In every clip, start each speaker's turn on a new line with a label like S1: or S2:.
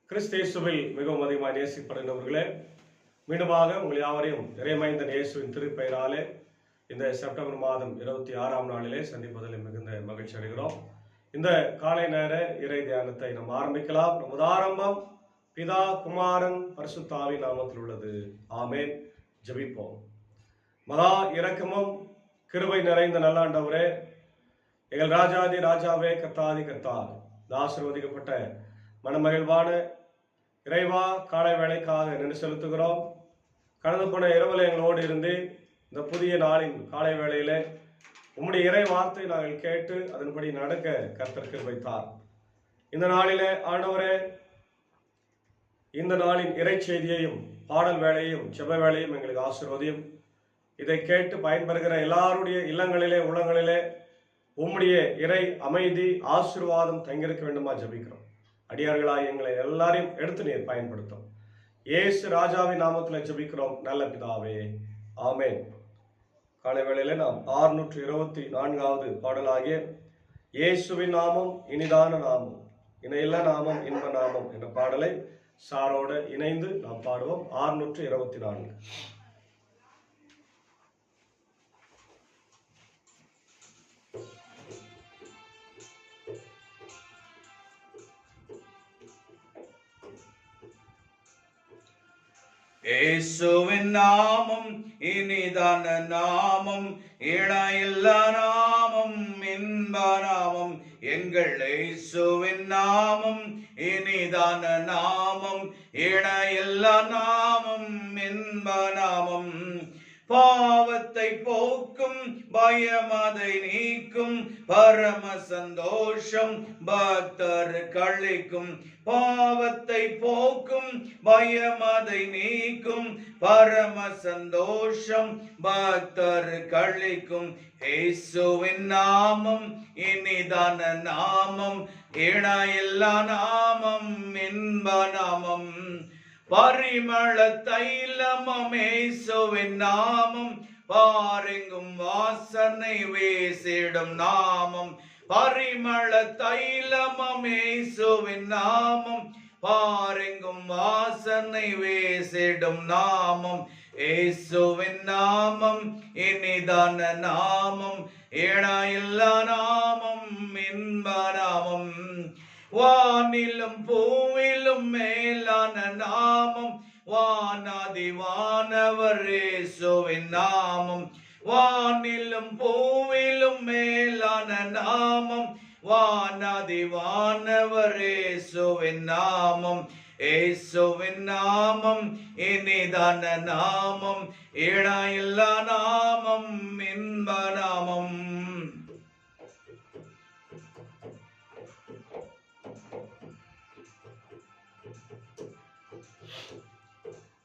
S1: கிறிஸ்தேசுவில் மிகவும் அதிகமாக நேசிப்படுகிறவர்களே, மீண்டுமாக உங்கள் யாவரையும் இறைமைந்தன் இயேசுவின் திருப்பெயராலே இந்த செப்டம்பர் மாதம் 26ஆம் நாளிலே சந்திப்பதில் மிகுந்த மகிழ்ச்சி அடைகிறோம். இந்த காலை நேர இறை தியானத்தை நாம் ஆரம்பிக்கலாம். நமது ஆரம்பம் பிதா, குமாரன், பரிசுத்த ஆவியின் நாமத்தில் உள்ளது. ஆமென். ஜெபிப்போம். மகா இரக்கமும் கிருபை நிறைந்த நல்லாண்டவரே, எங்கள் ராஜாதி ராஜாவே, கர்த்தாதி கர்த்தா, ஆசீர்வதிக்கப்பட்ட மனமகிழ்வான இறைவா, காலை வேளைக்காக நன்றி செலுத்துகிறோம். கடந்து போன இரவில் எங்களோடு இருந்து இந்த புதிய நாளின் காலை வேளையிலே உம்முடைய இறை வார்த்தை நாங்கள் கேட்டு அதன்படி நடக்க கர்த்தர் கிருபை தார். இந்த நாளிலே ஆண்டவரே, இந்த நாளின் இறை செய்தியையும் பாடல் வேளையும் ஜெப வேளையும் எங்களுக்கு ஆசீர்வதியும். இதை கேட்டு பயன்பெறுகிற எல்லாருடைய இல்லங்களிலே உள்ளங்களிலே உம்முடைய இறை அமைதி ஆசீர்வாதம் தங்கியிருக்க வேண்டுமா ஜெபிக்கிறோம். அடியார்களாய் எங்களை எல்லாரையும் எடுத்து நீர் பயன்படுத்தும். இயேசு ராஜாவின் நாமத்தில் ஜெபிக்கிறோம் நல்ல பிதாவே, ஆமென். காலை வேளையில நாம் 624வது பாடலாகிய இயேசுவின் நாமம் இனிதான நாமம், இணையில்லா நாமம், இன்ப நாமம் என்ற பாடலை சாரோடு இணைந்து நாம் பாடுவோம். 624.
S2: இயேசுவின் நாமம் இனிதான நாமம், இணையில்லா நாமம், இன்ப நாமம். எங்கள் இயேசுவின் நாமம் இனிதான நாமம், இணையில்லா நாமம், இன்ப நாமம். பாவத்தை போக்கும் பயமதை நீக்கும் பரம சந்தோஷம் பக்தர் கழிக்கும். பாவத்தை போக்கும் பயமதை நீக்கும் பரம சந்தோஷம் பக்தர் கழிக்கும். இயேசுவின் நாமம் இனிதான நாமம், இணையில்லா நாமம், இன்ப நாமம். பரிமள தைலமம் இயேசுவின் நாமம், பாரெங்கும் வாசனை வீசிடும் நாமம். பரிமள தைலமம் இயேசுவின் நாமம், பாரெங்கும் வாசனை வீசிடும் நாமம். இயேசுவின் நாமம் இனிதான நாமம், இணையில்லா நாமம், இன்ப நாமம். வானிலும் பூவிலும் மேலான நாமம், வானாதி வானவர் இயேசுவின் நாமம். வானிலும் பூவிலும் மேலான நாமம், வானாதி வானவர் இயேசுவின் நாமம். இயேசுவின் நாமம் இனிதான நாமம், இணையில்லா நாமம், இன்ப நாமம்.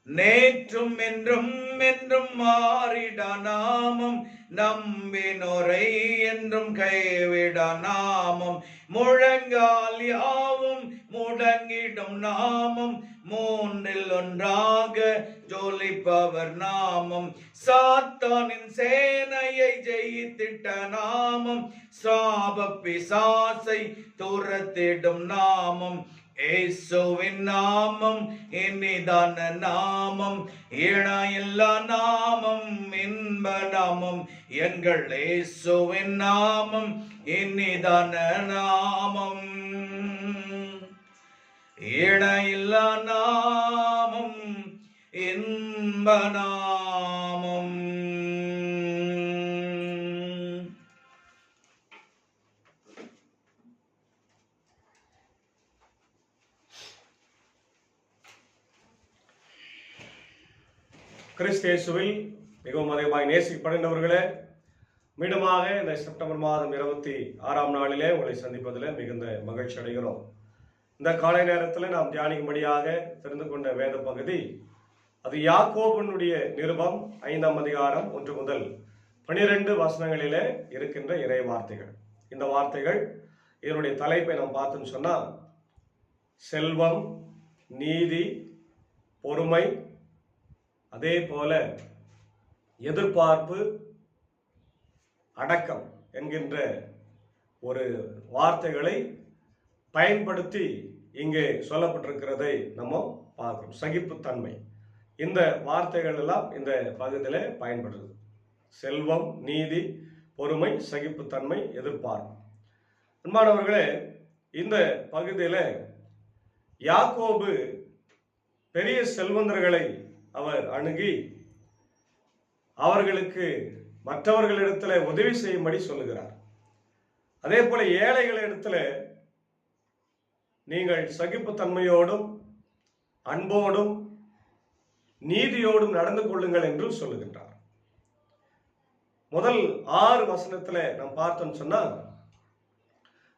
S2: நேற்றும் என்றும் என்றும் மாறிட நாமம், நம்பினோரை என்றும் கைவிட நாமம். முழங்கால் யாவும் முடங்கிடும் நாமம், மூன்றில் ஒன்றாக ஜொலிப்பவர் நாமம். சாத்தானின் சேனையை ஜெயித்திட்ட நாமம், சாப பிசாசை துரத்திடும் நாமம். இயேசுவின் நாமம் இனிதான நாமம், இணையில்லா நாமம், இன்ப நாமம். எங்கள் இயேசுவின் நாமம் இனிதான நாமம், இணையில்லா நாமம், இன்ப நாமம்.
S1: கிறிஸ்தேசுவில் மிகவும் அதிகமாக நேசிக்கப்படுகின்றவர்களே, மீண்டுமாக இந்த செப்டம்பர் மாதம் 26ஆம் நாளிலே உங்களை சந்திப்பதில் மிகுந்த மகிழ்ச்சி அடைகிறோம். இந்த காலை நேரத்தில் நாம் தியானிக்கும்படியாக தெரிந்து கொண்ட வேத பகுதி அது யாக்கோபனுடைய நிருபம் 5ஆம் அதிகாரம் 1 முதல் 12 வசனங்களிலே இருக்கின்ற இறை வார்த்தைகள். இந்த வார்த்தைகள் இதனுடைய தலைப்பை நாம் பார்த்தோம்னு சொன்னால், செல்வம், நீதி, பொறுமை, அதே போல எதிர்பார்ப்பு, அடக்கம் என்கின்ற ஒரு வார்த்தைகளை பயன்படுத்தி இங்கே சொல்லப்பட்டிருக்கிறதை நம்ம பார்க்கிறோம். சகிப்புத்தன்மை, இந்த வார்த்தைகள் எல்லாம் இந்த பகுதியில் பயன்படுது. செல்வம், நீதி, பொறுமை, சகிப்புத்தன்மை, எதிர்பார்ப்பு. அன்பானவர்களே, இந்த பகுதியில் யாக்கோபு பெரிய செல்வந்தர்களை அவர் அணுகி அவர்களுக்கு மற்றவர்களிடத்தில் உதவி செய்யும்படி சொல்லுகிறார். அதே போல ஏழைகளிடத்தில் நீங்கள் சகிப்புத்தன்மையோடும் அன்போடும் நீதியோடும் நடந்து கொள்ளுங்கள் என்று சொல்லுகின்றார். முதல் 6 வசனத்தில் நாம் பார்த்தோம்னு சொன்னா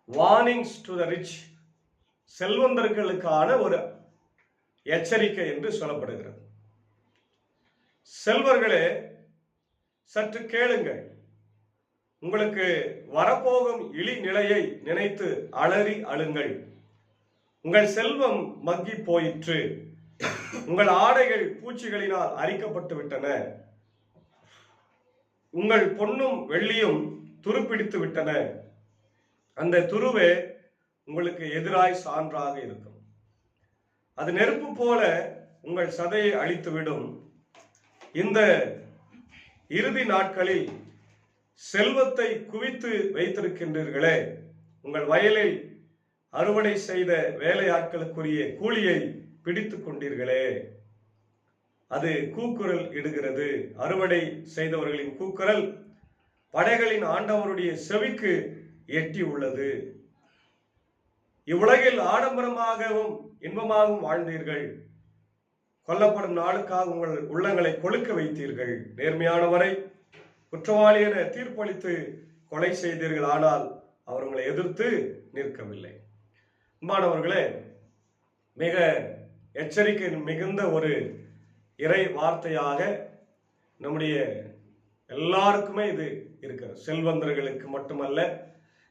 S1: வார்னிங்ஸ் டு த ரிச், செல்வந்தர்களுக்கான ஒரு எச்சரிக்கை என்று சொல்லப்படுகிறது. செல்வர்களே, சற்று கேளுங்கள், உங்களுக்கு வரப்போகும் இழி நிலையை நினைத்து அலறி அழுங்கள். உங்கள் செல்வம் மக்கி போயிற்று, உங்கள் ஆடைகள் பூச்சிகளினால் அரிக்கப்பட்டு விட்டன, உங்கள் பொன்னும் வெள்ளியும் துருப்பிடித்து விட்டன. அந்த துருவே உங்களுக்கு எதிராய் சான்றாக இருக்கும். அது நெருப்பு போல உங்கள் சதையை அழித்துவிடும். இந்த இறுதி நாட்களில் செல்வத்தை குவித்து வைத்திருக்கின்றீர்களே, உங்கள் வயலில் அறுவடை செய்த வேலையாட்களுக்குரிய கூலியை பிடித்துக் கொண்டீர்களே. அது கூக்குரல் இடுகிறது. அறுவடை செய்தவர்களின் கூக்குரல் படைகளின் ஆண்டவருடைய செவிக்கு எட்டி உள்ளது. இவ்வுலகில் ஆடம்பரமாகவும் இன்பமாகவும் வாழ்ந்தீர்கள். கொல்லப்படும் நாளுக்காக உங்கள் உள்ளங்களை கொழுக்க வைத்தீர்கள். நேர்மையானவரை குற்றவாளி என தீர்ப்பளித்து கொலை செய்தீர்கள். ஆனால் அவர் உங்களை எதிர்த்து நிற்கவில்லை. அன்பானவர்களே, மிக எச்சரிக்கை மிகுந்த ஒரு இறை வார்த்தையாக நம்முடைய எல்லாருக்குமே இது இருக்கிறது. செல்வந்தர்களுக்கு மட்டுமல்ல,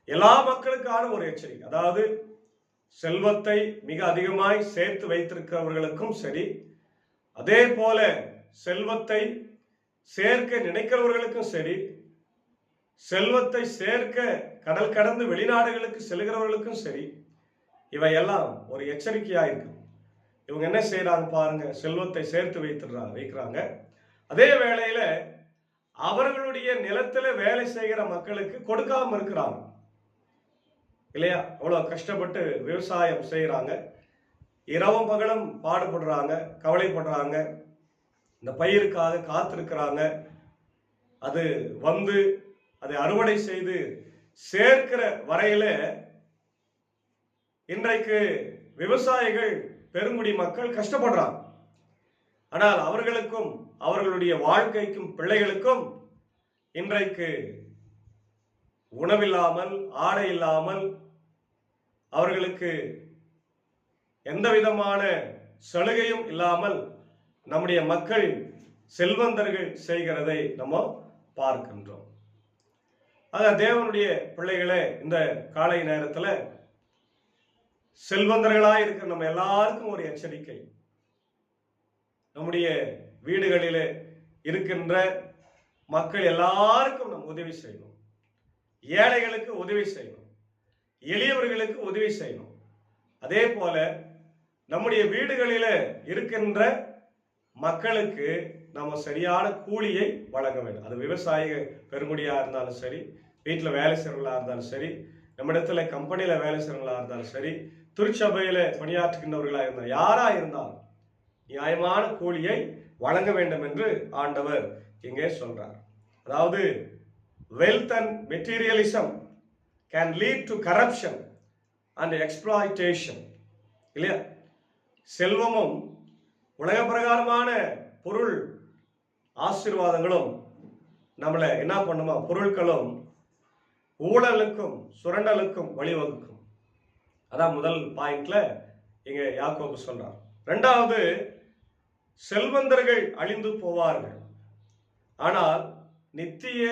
S1: எல்லா மக்களுக்கான ஒரு எச்சரிக்கை. அதாவது செல்வத்தை மிக அதிகமாய் சேர்த்து வைத்திருக்கிறவர்களுக்கும் சரி, அதே போல செல்வத்தை சேர்க்க நினைக்கிறவர்களுக்கும் சரி, செல்வத்தை சேர்க்க கடல் கடந்து வெளிநாடுகளுக்கு செல்கிறவர்களுக்கும் சரி, இவையெல்லாம் ஒரு எச்சரிக்கையா இருக்கு. இவங்க என்ன செய்யறாங்க பாருங்க, செல்வத்தை சேர்த்து வைக்கிறாங்க. அதே வேளையில அவர்களுடைய நிலத்துல வேலை செய்கிற மக்களுக்கு கொடுக்காம இருக்கிறாங்க இல்லையா? அவ்வளவு கஷ்டப்பட்டு விவசாயம் செய்யறாங்க, இரவும் பகலும் பாடுபடுறாங்க, கவலைப்படுறாங்க, இந்த பயிருக்காக காத்திருக்கிறாங்க. அது வந்து அதை அறுவடை செய்து சேர்க்கிற வரையில இன்றைக்கு விவசாயிகள், பெருங்குடி மக்கள் கஷ்டப்படுறாங்க. ஆனால் அவர்களுக்கும் அவர்களுடைய வாழ்க்கைக்கும் பிள்ளைகளுக்கும் இன்றைக்கு உணவில்லாமல், ஆடை இல்லாமல், அவர்களுக்கு எந்த விதமான சலுகையும் இல்லாமல் நம்முடைய மக்கள் செல்வந்தர்கள் செய்கிறதை நம்ம பார்க்கின்றோம். அத தேவனுடைய பிள்ளைகளே, இந்த காலை நேரத்தில் செல்வந்தர்களாய் இருக்கிற நம்ம எல்லாருக்கும் ஒரு எச்சரிக்கை. நம்முடைய வீடுகளிலே இருக்கின்ற மக்கள் எல்லாருக்கும் நம்ம உதவி செய்யணும். ஏழைகளுக்கு உதவி செய்யணும், எளியவர்களுக்கு உதவி செய்யணும். அதே போல நம்முடைய வீடுகளில இருக்கின்ற மக்களுக்கு நம்ம சரியான கூலியை வழங்க வேண்டும். அது விவசாய பெருங்குடியா இருந்தாலும் சரி, வீட்டில் வேலை செய்யறவங்களா இருந்தாலும் சரி, நம்ம இடத்துல கம்பெனியில வேலை செய்யறவங்களா இருந்தாலும் சரி, திருச்சபையில பணியாற்றுகின்றவர்களா இருந்தாலும், யாரா இருந்தாலும் நியாயமான கூலியை வழங்க வேண்டும் என்று ஆண்டவர் இங்கே சொல்றார். அதாவது wealth and materialism can lead to corruption and exploitation. இல்லையா? செல்வமும் உலக பிரகாரமான பொருள் ஆசீர்வாதங்களும் நம்மளை என்ன பண்ணுமா, பொருட்களும் ஊழலுக்கும் சுரண்டலுக்கும் வழிவகுக்கும். அதான் முதல் பாயிண்ட்ல இங்க யாக்கோபு சொல்றார். இரண்டாவது, செல்வந்தர்கள் அழிந்து போவார்கள், ஆனால் நித்திய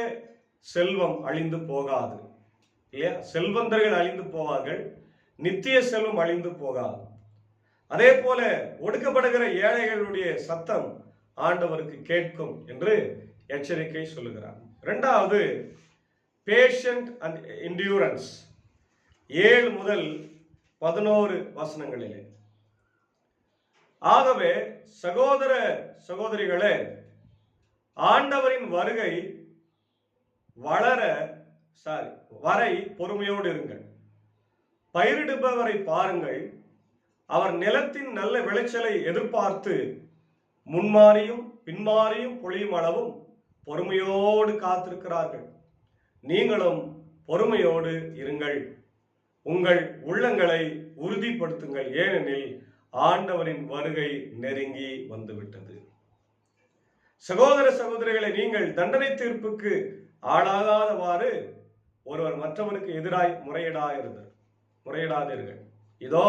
S1: செல்வம் அழிந்து போகாது. இல்லையா? செல்வந்தர்கள் அழிந்து போவார்கள், நித்திய செல்வம் அழிந்து போகாது. அதே போல ஒடுக்கப்படுகிற ஏழைகளுடைய சத்தம் ஆண்டவருக்கு கேட்கும் என்று எச்சரிக்கை சொல்லுகிறார். இரண்டாவது, பேஷண்ட் அண்ட் என்டியூரன்ஸ். 7 முதல் 11 வசனங்களிலே. ஆகவே சகோதர சகோதரிகளே, ஆண்டவரின் வருகை வரை பொறுமையோடு இருங்கள். பயிரிடுபவரை பாருங்கள். அவர் நிலத்தின் நல்ல விளைச்சலை எதிர்பார்த்து முன்மாறியும் பின்மாறியும் பொழியும் அளவும் பொறுமையோடு காத்திருக்கிறார்கள். நீங்களும் பொறுமையோடு இருங்கள். உங்கள் உள்ளங்களை உறுதிப்படுத்துங்கள், ஏனெனில் ஆண்டவரின் வருகை நெருங்கி வந்துவிட்டது. சகோதர சகோதரிகளை, நீங்கள் தண்டனை தீர்ப்புக்கு ஆளாகாதவாறு ஒருவர் மற்றவனுக்கு எதிராய் முறையிடாதீர்கள். இதோ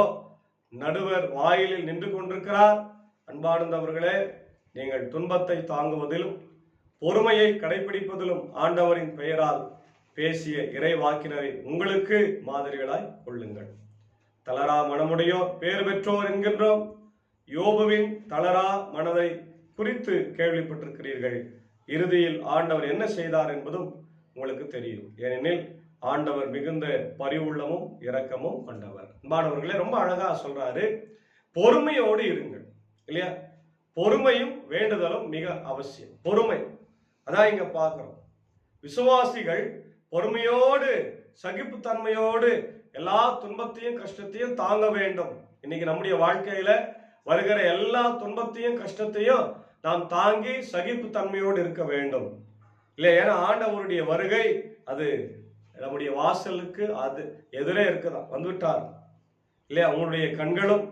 S1: நடுவர் வாயிலில் நின்று கொண்டிருக்கிறார். அன்பார்ந்தவர்களே, நீங்கள் துன்பத்தை தாங்குவதிலும் பொறுமையை கடைபிடிப்பதிலும் ஆண்டவரின் பெயரால் பேசிய இறைவாக்கினரை உங்களுக்கு மாதிரிகளாய் கொள்ளுங்கள். தளரா மனமுடையோர் பேர் பெற்றோர் என்கின்றோம். யோபுவின் தளரா மனதை குறித்து கேள்விப்பட்டிருக்கிறீர்கள். இறுதியில் ஆண்டவர் என்ன செய்தார் என்பதும் உங்களுக்கு தெரியும். ஏனெனில் ஆண்டவர் மிகுந்த பரிவுள்ளமும் இரக்கமும் கொண்டவர். அன்பானவர்களே, ரொம்ப அழகா சொல்றாரு, பொறுமையோடு இருங்கள். இல்லையா? பொறுமையும் வேண்டுதலும் மிக அவசியம். பொறுமை, அதான் இங்க பார்க்கிறோம். விசுவாசிகள் பொறுமையோடு சகிப்புத்தன்மையோடு எல்லா துன்பத்தையும் கஷ்டத்தையும் தாங்க வேண்டும். இன்னைக்கு நம்முடைய வாழ்க்கையில வருகிற எல்லா துன்பத்தையும் கஷ்டத்தையும் நாம் தாங்கி சகிப்புத்தன்மையோடு இருக்க வேண்டும். இல்லை, ஏன்னா ஆண்டவருடைய வருகை அது நம்முடைய வாசலுக்கு அது எதிரே இருக்குதான், வந்துவிட்டார். இல்லையா? உங்களுடைய கண்களும்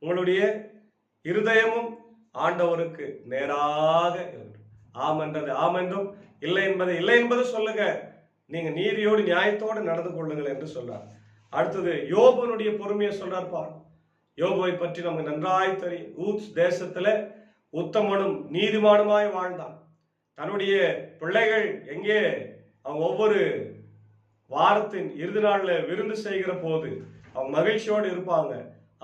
S1: உங்களுடைய இருதயமும் ஆண்டவருக்கு நேராக இருக்கும். ஆம் என்றது ஆம் என்றும், இல்லை என்பது இல்லை என்பது சொல்லுங்க. நீங்க நீதியோடு நியாயத்தோடு நடந்து கொள்ளுங்கள் என்று சொல்றார். அடுத்தது யோபனுடைய பொறுமையை சொல்றார். பார், யோபுவை பற்றி நமக்கு நன்றாய் தெரியும். ஊத்ஸ் தேசத்துல உத்தமனும் நீதிமானுமாய் வாழ்ந்தான். தன்னுடைய பிள்ளைகள் எங்கே அவங்க ஒவ்வொரு வாரத்தின் இறுதி நாள்ல விருந்து செய்கிற போது அவங்க மகிழ்ச்சியோடு இருப்பாங்க.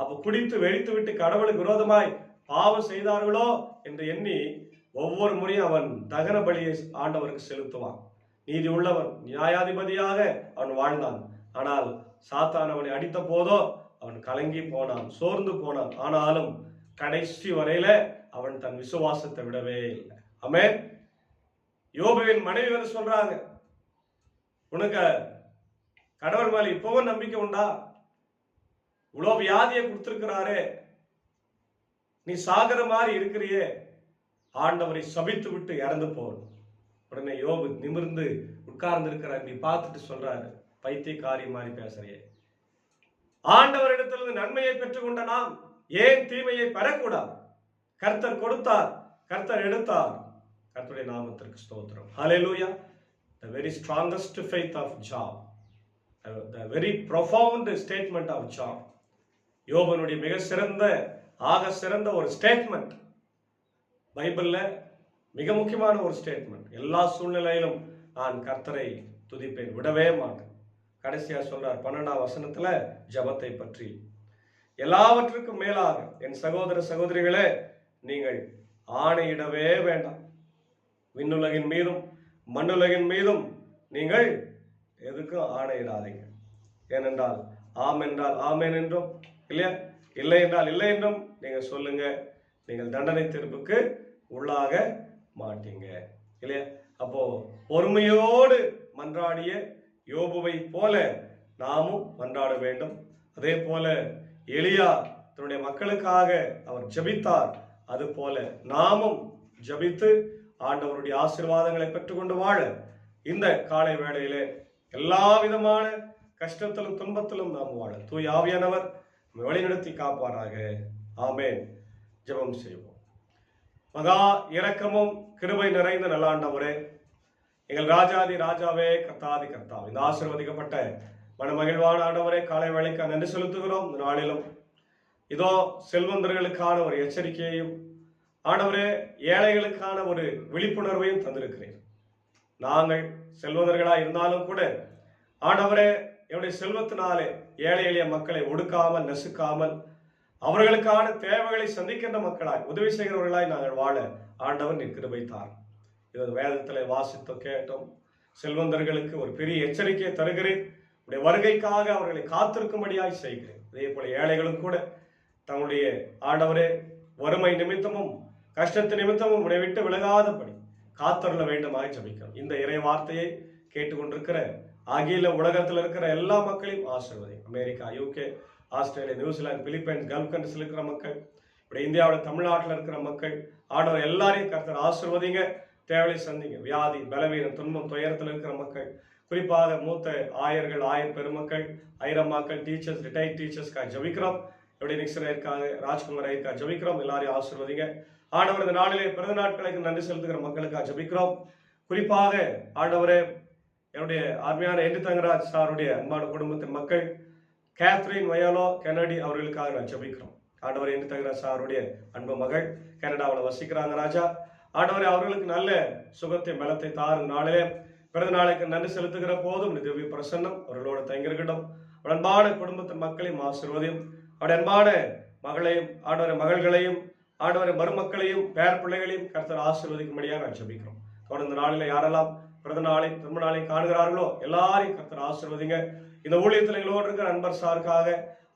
S1: அப்ப குடித்து வெடித்து விட்டு கடவுளுக்கு விரோதமாய் பாவம் செய்தார்களோ என்று எண்ணி ஒவ்வொரு முறையும் அவன் தகன பலியை ஆண்டவருக்கு செலுத்துவான். நீதி உள்ளவன், நியாயாதிபதியாக அவன் வாழ்ந்தான். ஆனால் சாத்தான் அவனை அடித்த போதோ அவன் கலங்கி போனான், சோர்ந்து போனான். ஆனாலும் கடைசி வரையில அவன் தன் விசுவாசத்தை விடவே இல்லை. ஆமென். யோபுவின் மனைவி வந்து சொல்றாங்க, உனக்கு கடவுள் மேல இப்பவும் நம்பிக்கை உண்டா? இவ்வளவு வியாதியை கொடுத்திருக்கிறாரே, நீ சாகர மாதிரி இருக்கிறியே, ஆண்டவரை சபித்து விட்டு இறந்து போகணும். உடனே யோபு நிமிர்ந்து உட்கார்ந்து இருக்கிறார். நீ பார்த்துட்டு சொல்றாரு, பைத்தியக்காரி மாதிரி பேசுறியே, ஆண்டவரிடத்திலிருந்து நன்மையை பெற்றுக்கொண்ட நாம் ஏன் தீமையை பெறக்கூடாது? கர்த்தர் கொடுத்தார், கர்த்தர் எடுத்தார். கர்த்தருடைய நாமத்திற்கு ஸ்தோத்திரம். ஹல்லேலூயா. The very strongest faith of Job, the very profound statement of Job. யோபனுடைய மிக சிறந்த ஆக சிறந்த ஒரு ஸ்டேட்மெண்ட், பைபிள்ல மிக முக்கியமான ஒரு ஸ்டேட்மெண்ட். எல்லா சூழ்நிலையிலும் நான் கர்த்தரை துதிப்பேன், விடவே மாட்டேன். கடைசியா சொல்றார் 12ஆம் வசனத்துல ஜெபத்தை பற்றி. எல்லாவற்றுக்கும் மேலாக என் சகோதர சகோதரிகளே, நீங்கள் ஆணையிடவே வேண்டாம். விண்ணுலகின் மீதும் மண்ணுலகின் மீதும் நீங்கள் எதுக்கும் ஆணையிடாதீங்க. ஏனென்றால் ஆம் என்றால் ஆமேன் என்றும், இல்லையா, இல்லை என்றால் இல்லை என்றும் நீங்க சொல்லுங்க. நீங்கள் தண்டனை தீர்ப்புக்கு உள்ளாக மாட்டீங்க. இல்லையா? அப்போ பொறுமையோடு மன்றாடிய யோபுவை போல நாமும் மன்றாட வேண்டும். அதே போல எலியா தன்னுடைய மக்களுக்காக அவர் ஜெபித்தார். அது போல நாமும் ஜெபித்து ஆண்டவருடைய ஆசீர்வாதங்களை பெற்றுக்கொண்டு வாழ இந்த காலை வேளையிலே எல்லா விதமான கஷ்டத்திலும் துன்பத்திலும் நாம் வாழ தூய் ஆவியானவர் வழிநடத்தி காப்பாராக. ஆமென். ஜெபம் செய்வோம். மகா இரக்கமும் கிருபை நிறைந்த நல்லாண்டவரே, எங்கள் ராஜாதி ராஜாவே, கர்த்தாதி கர்த்தாவே, இந்த ஆசீர்வதிக்கப்பட்ட மனமகிழ்வான ஆண்டவரே, காலை வேளைக்கு நன்றி செலுத்துகிறோம். இந்த நாளிலும் இதோ செல்வந்தர்களுக்கான ஒரு எச்சரிக்கையையும் ஆண்டவரே ஏழைகளுக்கான ஒரு விழிப்புணர்வையும் தந்திருக்கிறேன். நாங்கள் செல்வந்தர்களா இருந்தாலும் கூட ஆண்டவரே, என்னுடைய செல்வத்தினாலே ஏழை எளிய மக்களை ஒடுக்காமல் நசுக்காமல் அவர்களுக்கான தேவைகளை சந்திக்கின்ற மக்களாய் உதவி செய்கிறவர்களாய் நாங்கள் வாழ ஆண்டவர் நீர் கிருபை தார். இது வேதத்தில் வாசித்து கேட்டோம். செல்வந்தர்களுக்கு ஒரு பெரிய எச்சரிக்கையை தருகிறேன். உடைய வருகைக்காக அவர்களை காத்திருக்கும்படியாய் செய்கிறேன். அதே போல ஏழைகளும் கூட தங்களுடைய ஆண்டவரே வறுமை நிமித்தமும் கஷ்டத்து நிமித்தமும் உன்னை விட்டு விலகாதபடி காத்தருள வேண்டுமாய் ஜெபிக்கிறோம். இந்த இறை வார்த்தையை கேட்டுக்கொண்டிருக்கிற அகில உலகத்தில் இருக்கிற எல்லா மக்களையும் ஆசீர்வதி. America, UK, Australia, New Zealand, Philippines, gulf கண்ட்ரிஸ்ல இருக்கிற மக்கள், இப்படி இந்தியாவில் தமிழ்நாட்டில் இருக்கிற மக்கள், ஆண்டவர் எல்லாரையும் கர்த்தர் ஆசீர்வதிங்க. தேவையை சந்திங்க. வியாதி, பலவீனம், துன்பம், துயரத்தில் இருக்கிற மக்கள், குறிப்பாக மூத்த ஆயர்கள், ஆயர் பெருமக்கள், ஐரம்மாக்கள், டீச்சர்ஸ், ரிட்டையர்ட் டீச்சர்ஸ்க்காக ஜெபிக்கிறோம். எப்படி நிக்சரருக்காக, ராஜ்குமார் ஐயருக்காக ஜெபிக்கிறோம். எல்லாரையும் ஆசீர்வதிங்க. ஆண்டவர் இந்த நாளிலே பிறந்த நாட்களுக்கு நன்றி செலுத்துகிற மக்களுக்காக ஜெபிக்கிறோம். குறிப்பாக ஆண்டவரே என்னுடைய அருமையான என்டி தங்கராஜ் சாருடைய அன்பான குடும்பத்தின் மக்கள், கேத்ரின் வயலோ கெனடி அவர்களுக்காக நான் ஜெபிக்கிறோம். ஆண்டவர் என்டி தங்கராஜ் சாருடைய அன்பு மகள் கனடாவில் வசிக்கிறாங்க ராஜா. ஆண்டவரே அவர்களுக்கு நல்ல சுகத்தை பலத்தை தாரும். நாளிலே பிறந்த நாளைக்கு நன்றி செலுத்துகிற போதும் திவ்ய பிரசன்னம் அவர்களோடு தங்கியிருக்கட்டும். அவருடைய அன்பான குடும்பத்தின் மக்களையும் ஆசீர்வதியும். அவருடைய அன்பான மகளையும் ஆண்டவரை மகள்களையும் ஆண்டவரை மருமக்களையும் பேர பிள்ளைகளையும் கர்த்தர் ஆசீர்வதிக்கும்படியாக நான் ஜெபிக்கிறோம். தொடர்ந்து நாளில் யாரெல்லாம் பிறந்த நாளை திரும்ப நாளை காணுகிறார்களோ எல்லாரையும் கர்த்தர் ஆசீர்வதிங்க. இந்த ஊழியத்தில் எங்களோடு இருக்கிற நண்பர் சாருக்காக,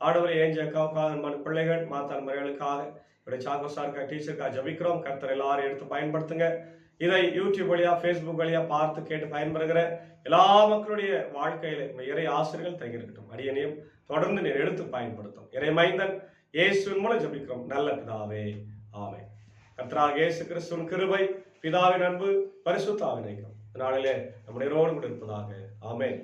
S1: ஆண்டவரை ஏஞ்சி அக்காவுக்காக, அன்பான பிள்ளைகள் மாத்தான் மறைகளுக்காக, இப்படி சாக்கோ சாருக்காக, டீச்சருக்காக ஜெபிக்கிறோம். கர்த்தர் எல்லாரும் எடுத்து பயன்படுத்துங்க. இதை யூடியூப் வழியா, ஃபேஸ்புக் வழியா பார்த்து கேட்டு பயன்பெறுகிற எல்லா மக்களுடைய வாழ்க்கையில இறை ஆசிரியர்கள் தங்கியிருக்கட்டும். அடியனையும் தொடர்ந்து நீர் எடுத்து பயன்படுத்தும். இறை மைந்தன் இயேசுவின் மூலம் ஜெபிக்கிறோம் நல்ல பிதாவே, ஆமென். கர்த்தராகிய இயேசு கிறிஸ்துவின் கிருபை, பிதாவின் அன்பு, பரிசுத்த ஆவியின் ஐக்கியம் நாளிலே நம்முடைய கூட இருப்பதாக. ஆமென்.